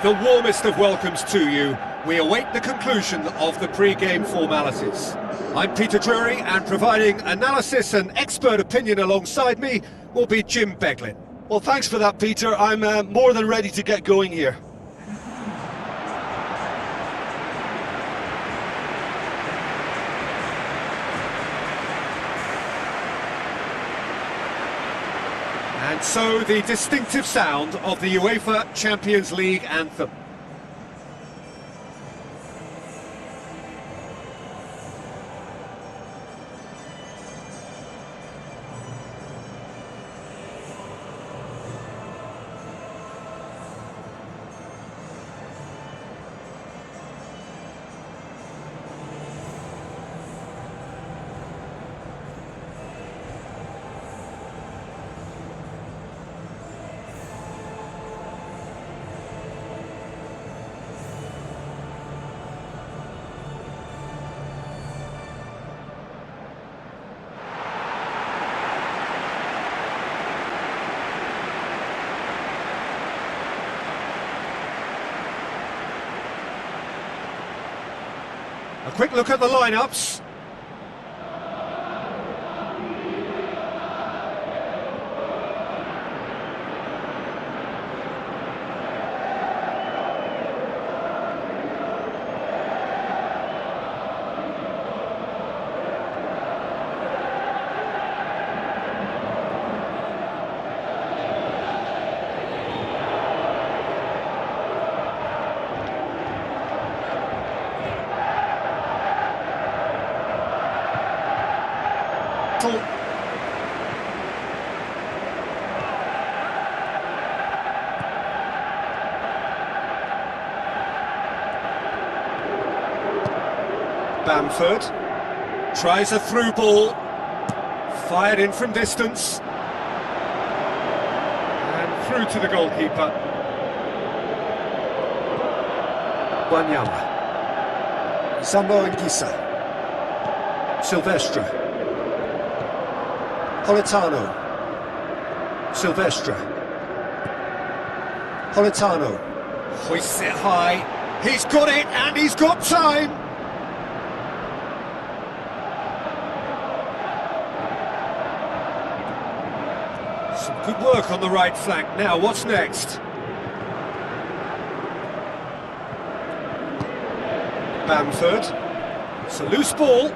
The warmest of welcomes to you. We await the conclusion of the pre-game formalities. I'm Peter Drury, and providing analysis and expert opinion alongside me will be Jim Beglin. Well, thanks for that, Peter. I'm more than ready to get going here. And so the distinctive sound of the UEFA Champions League anthem. A quick look at the lineups. Bamford tries a through ball, fired in from distance, and through to the goalkeeper. Wanyama, Sambo and Gisa, Silvestre, Politano, Silvestre, Politano, hoists it high, he's got it and he's got time! Some good work on the right flank. Now, what's next? Bamford. It's a loose ball.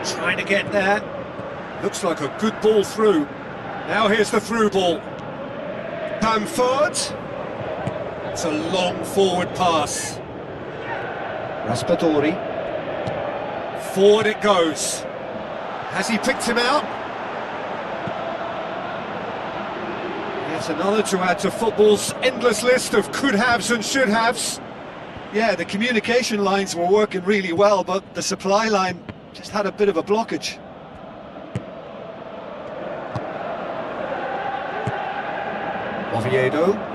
Trying to get there. Looks like a good ball through. Now here's the through ball. Bamford. It's a long forward pass. Raspadori. Forward it goes. Has he picked him out? Yet another to add to football's endless list of could-haves and should-haves. Yeah, the communication lines were working really well, but the supply line just had a bit of a blockage. Oviedo.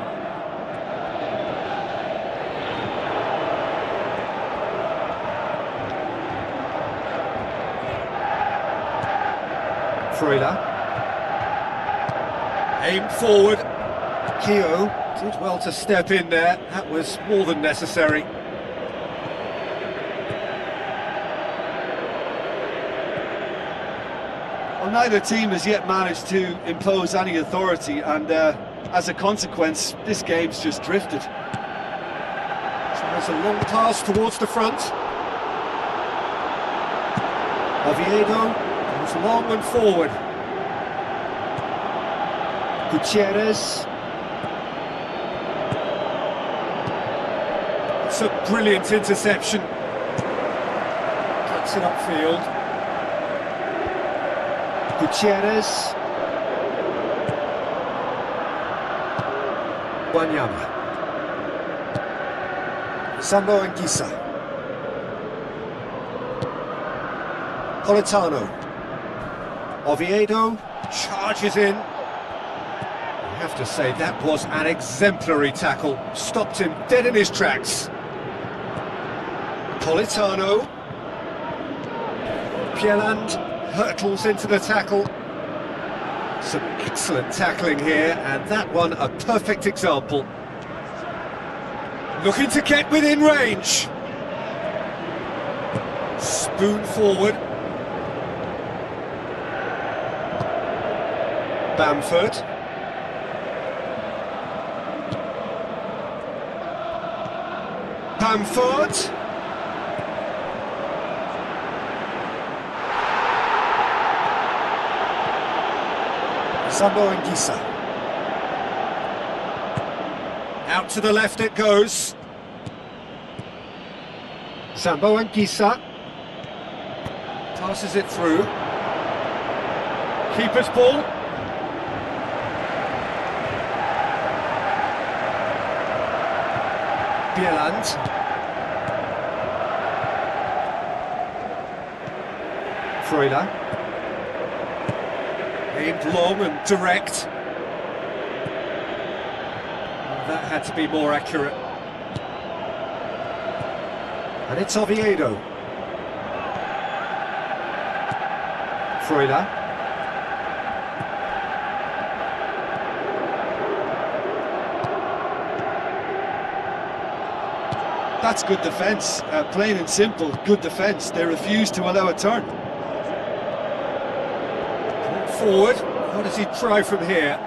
Freuler. Aimed forward. Keogh did well to step in there. That was more than necessary. Well, neither team has yet managed to impose any authority, and as a consequence, this game's just drifted. Tries a long pass towards the front. Oviedo goes long and forward. Gutierrez. It's a brilliant interception. Cuts it upfield. Gutierrez. Wanyama. Sambo and Gisa. Politano. Oviedo charges in. I have to say that was an exemplary tackle. Stopped him dead in his tracks. Politano. Pieland hurtles into the tackle. Some excellent tackling here, and that one a perfect example. Looking to get within range. Spoon forward. Bamford. Bamford. Sambo and Gisa. Out to the left it goes. Sambo and Gisa. Passes it through. Keeper's ball. Bieland. Freuler. Aimed long and direct. That had to be more accurate. And it's Oviedo. Freuler. That's good defence, plain and simple, good defence. They refuse to allow a turn. Forward, what does he try from here?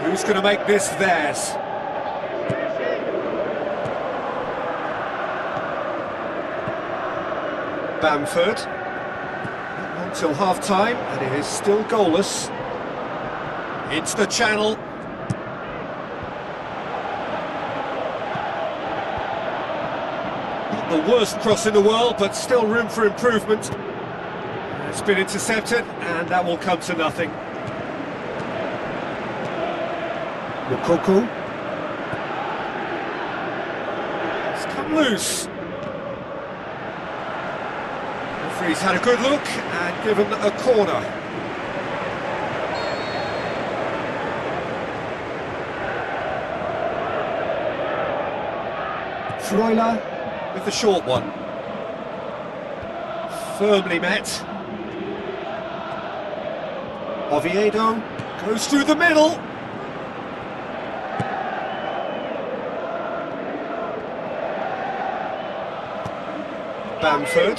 Who's going to make this theirs? Bamford. Not until half-time, and it is still goalless. Into the channel. Not the worst cross in the world, but still room for improvement. It's been intercepted, and that will come to nothing. Lukaku. It's come loose. Referee's had a good look and given a corner. Freuler with the short one. Firmly met. Oviedo goes through the middle. Bamford.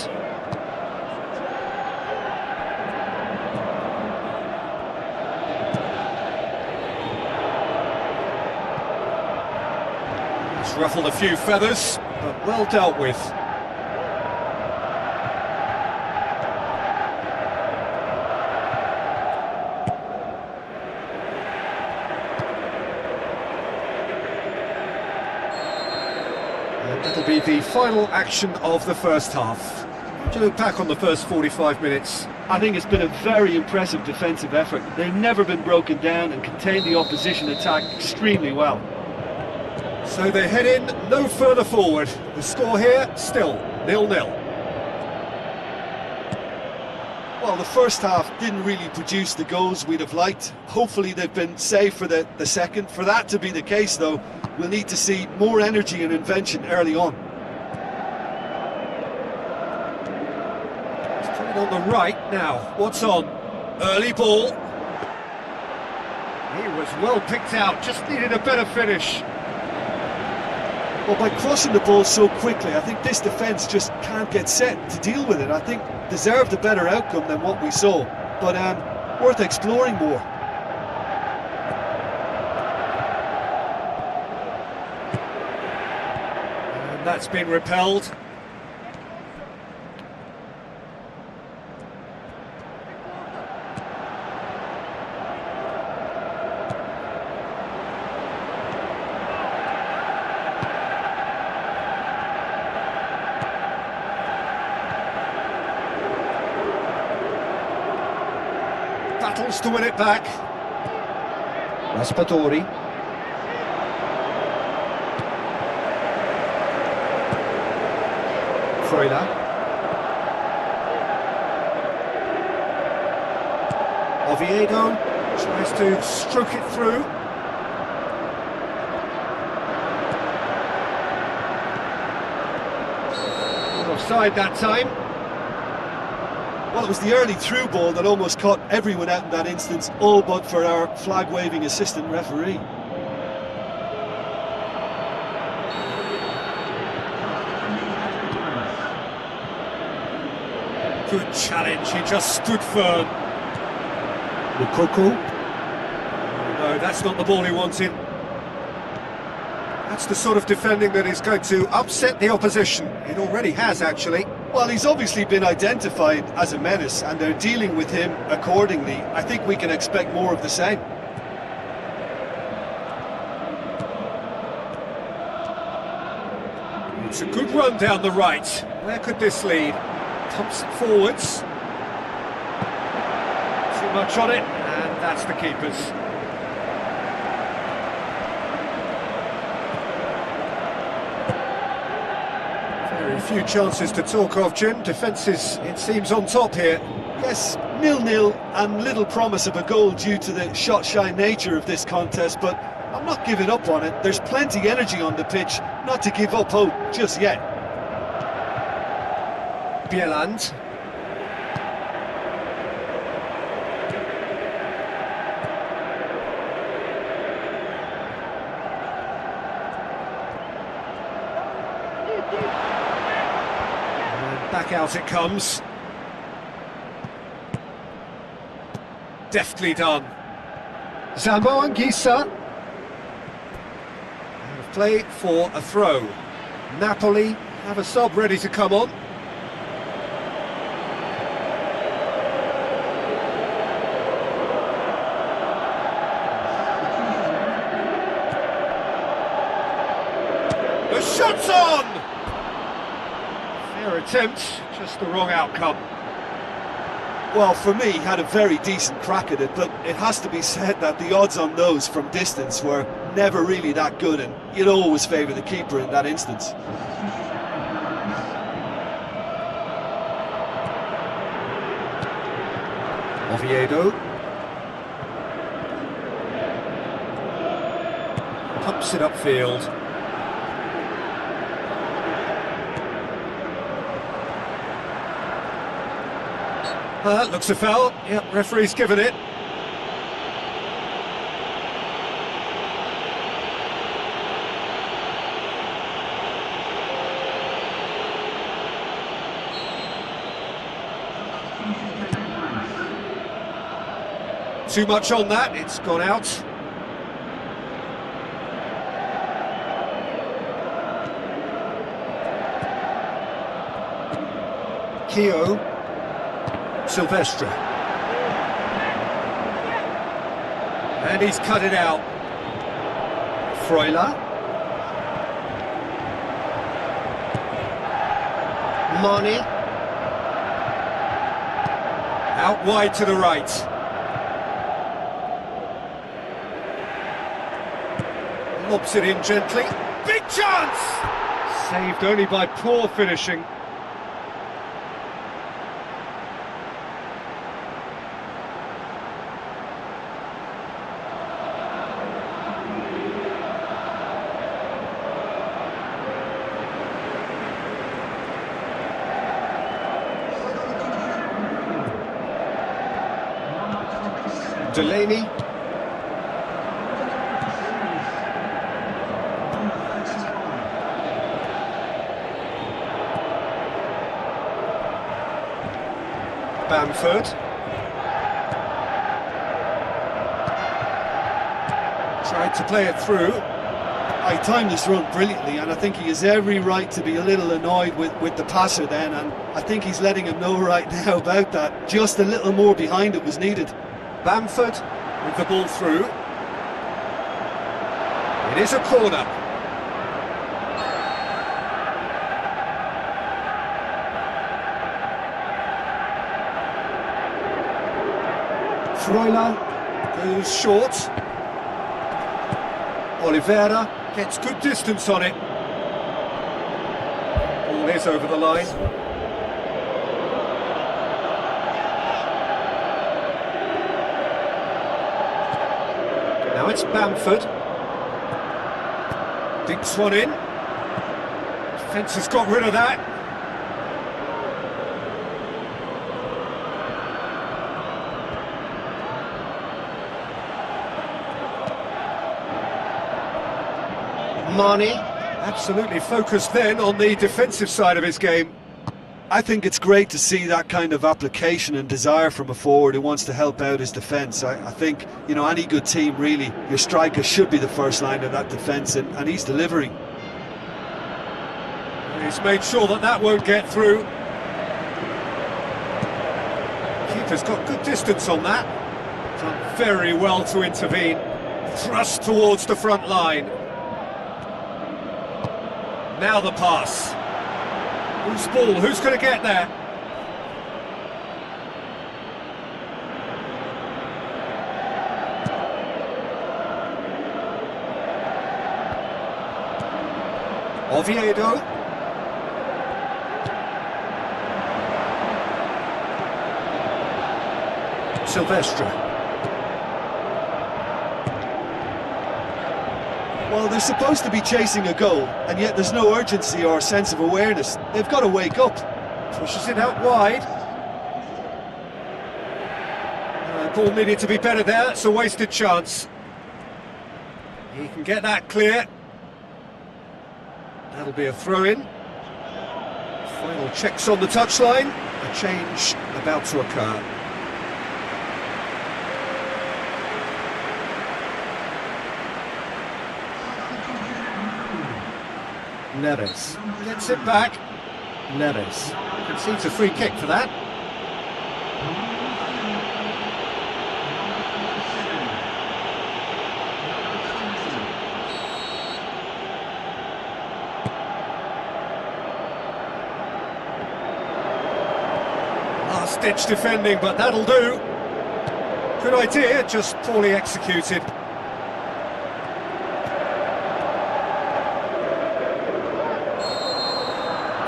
It's ruffled a few feathers, but well dealt with. That'll be the final action of the first half. How do you look back on the first 45 minutes? I think it's been a very impressive defensive effort. They've never been broken down and contained the opposition attack extremely well. So they head in no further forward. The score here, still 0-0. Well, the first half didn't really produce the goals we'd have liked. Hopefully they've been saved for the second. For that to be the case, though, we'll need to see more energy and invention early on. It's coming on the right now. What's on? Early ball. He was well picked out, just needed a better finish. Well, by crossing the ball so quickly, I think this defence just can't get set to deal with it. I think deserved a better outcome than what we saw, but worth exploring more. And that's been repelled. Wants to win it back. Raspadori. Freuler. Oviedo tries to stroke it through. Offside that time. Well, it was the early through ball that almost caught everyone out in that instance, all but for our flag-waving assistant referee. Good challenge, he just stood firm. Lukaku. No, that's not the ball he wanted. That's the sort of defending that is going to upset the opposition. It already has, actually. Well, he's obviously been identified as a menace, and they're dealing with him accordingly. I think we can expect more of the same. It's a good run down the right. Where could this lead? Pumps it forwards. Too much on it, and that's the keeper's. Very few chances to talk of, Jim. Defences, it seems, on top here. Yes, 0-0 and little promise of a goal due to the shot-shy nature of this contest, but I'm not giving up on it. There's plenty energy on the pitch, not to give up hope just yet. Bieland. And back out it comes. Deftly done. Zambo Anguissa. Out of play for a throw. Napoli have a sub ready to come on. The shot's on! Fair attempt, just the wrong outcome. Well, for me, he had a very decent crack at it, but it has to be said that the odds on those from distance were never really that good, and you'd always favour the keeper in that instance. Oviedo. Pumps it upfield. Looks a foul. Yep, referee's given it. Too much on that, it's gone out. Keogh. Silvestre. And he's cut it out. Freuler. Mane. Out wide to the right. Lobs it in gently. Big chance! Saved only by poor finishing. Delaney. Bamford. Tried to play it through. I timed this run brilliantly, and I think he has every right to be a little annoyed with the passer then, and I think he's letting him know right now about that. Just a little more behind it was needed. Bamford with the ball through. It is a corner. Freuler goes short. Oliveira gets good distance on it. Ball is over the line. Now it's Bamford. Dinks one in. Defence has got rid of that. Mane, absolutely focused then on the defensive side of his game. I think it's great to see that kind of application and desire from a forward who wants to help out his defence. I think, you know, any good team really, your striker should be the first line of that defence, and he's delivering. He's made sure that that won't get through. Keeper's got good distance on that. Done very well to intervene. Thrust towards the front line. Now the pass. Who's ball? Who's going to get there? Oviedo. Silvestre. Well, they're supposed to be chasing a goal, and yet there's no urgency or sense of awareness. They've got to wake up. Pushes it out wide. Ball needed to be better there. It's a wasted chance. He can get that clear. That'll be a throw-in. Final checks on the touchline. A change about to occur. Neves gets it back. Neves concedes a free kick for that. Last-ditch defending, but that'll do. Good idea, just poorly executed.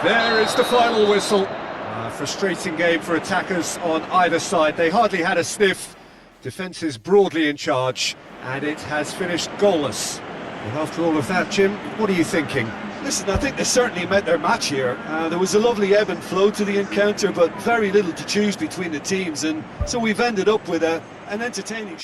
There is the final whistle. A frustrating game for attackers on either side. They hardly had a sniff. Defence is broadly in charge, and it has finished goalless. And after all of that, Jim, what are you thinking? Listen, I think they certainly met their match here. There was a lovely ebb and flow to the encounter, but very little to choose between the teams, and so we've ended up with an entertaining